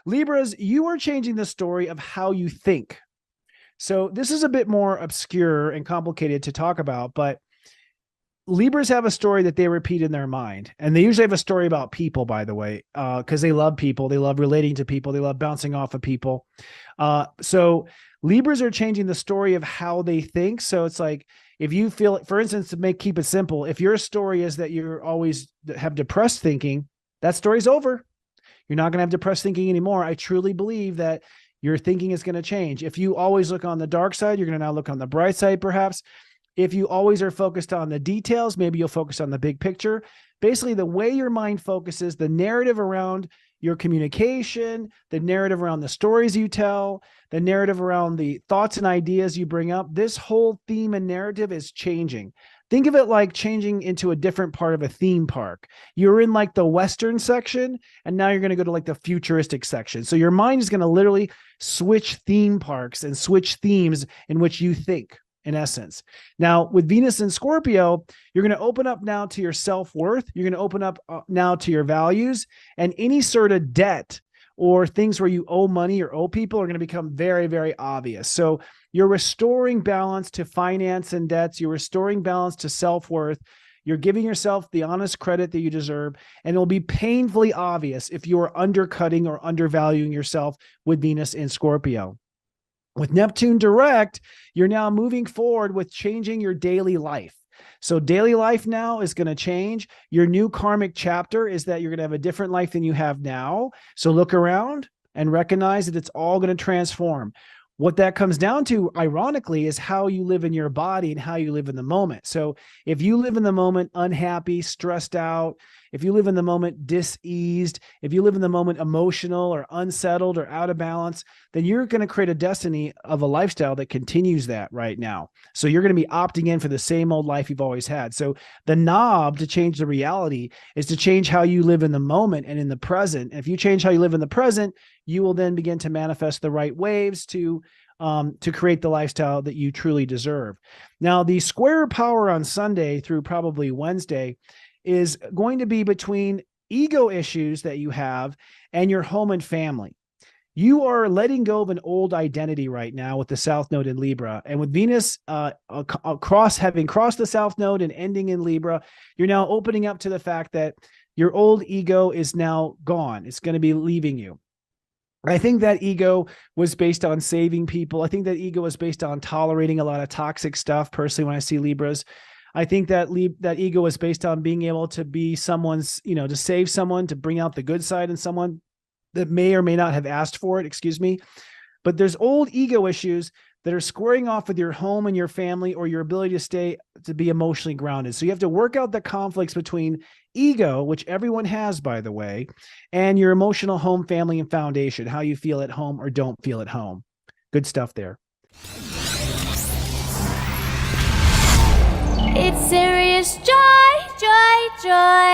Libras, you are changing the story of how you think. So this is a bit more obscure and complicated to talk about, but Libras have a story that they repeat in their mind. And they usually have a story about people, by the way, because they love people. They love relating to people. They love bouncing off of people. So Libras are changing the story of how they think. So it's like, if you feel, for instance, to keep it simple, if your story is that you're always have depressed thinking, that story's over. You're not going to have depressed thinking anymore. I truly believe that your thinking is going to change. If you always look on the dark side, you're going to now look on the bright side, perhaps. If you always are focused on the details, maybe you'll focus on the big picture. Basically, the way your mind focuses, the narrative around your communication, the narrative around the stories you tell, the narrative around the thoughts and ideas you bring up, this whole theme and narrative is changing. Think of it like changing into a different part of a theme park. You're in like the Western section, and now you're going to go to like the futuristic section. So your mind is going to literally switch theme parks and switch themes in which you think, in essence. Now, with Venus in Scorpio, you're going to open up now to your self-worth. You're going to open up now to your values, and any sort of debt or things where you owe money or owe people are going to become very, very obvious. So you're restoring balance to finance and debts. You're restoring balance to self-worth. You're giving yourself the honest credit that you deserve. And it will be painfully obvious if you are undercutting or undervaluing yourself with Venus in Scorpio. With Neptune direct, you're now moving forward with changing your daily life. So daily life now is going to change. Your new karmic chapter is that you're going to have a different life than you have now. So look around and recognize that it's all going to transform. What that comes down to, ironically, is how you live in your body and how you live in the moment. So if you live in the moment unhappy, stressed out, if you live in the moment diseased, if you live in the moment emotional or unsettled or out of balance, then you're going to create a destiny of a lifestyle that continues that right now. So you're going to be opting in for the same old life you've always had. So the knob to change the reality is to change how you live in the moment and in the present. And if you change how you live in the present, you will then begin to manifest the right waves to create the lifestyle that you truly deserve. Now, the square power on Sunday through probably Wednesday is going to be between ego issues that you have and your home and family. You are letting go of an old identity right now with the South Node in Libra. And with Venus having crossed the South Node and ending in Libra, you're now opening up to the fact that your old ego is now gone. It's going to be leaving you. I think that ego was based on saving people. I think that ego was based on tolerating a lot of toxic stuff. Personally, when I see Libras, I think that that ego is based on being able to be someone's, to save someone, to bring out the good side in someone that may or may not have asked for it, But there's old ego issues that are squaring off with your home and your family or your ability to be emotionally grounded. So you have to work out the conflicts between ego, which everyone has, by the way, and your emotional home, family, and foundation, how you feel at home or don't feel at home. Good stuff there. It's serious joy, joy, joy.